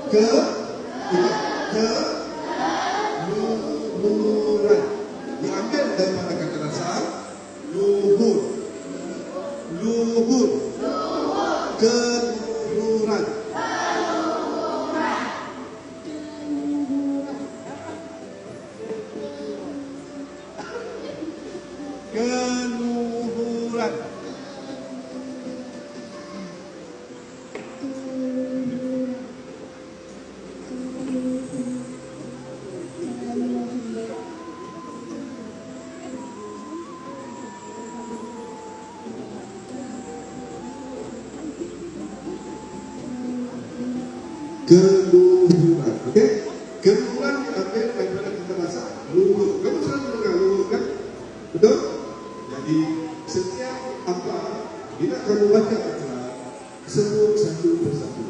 ke keluhuran. Diambil daripada kata dasar luhur. Luhur. Keluhuran. Keluhuran. Keluhuran, okey? Keluhuran diambil daripada kata dasar luhur. Kamu selalu dengar luhur kan? Betul? Jadi setiap apa bila kamu baca Al-Quran, sebut satu persatu.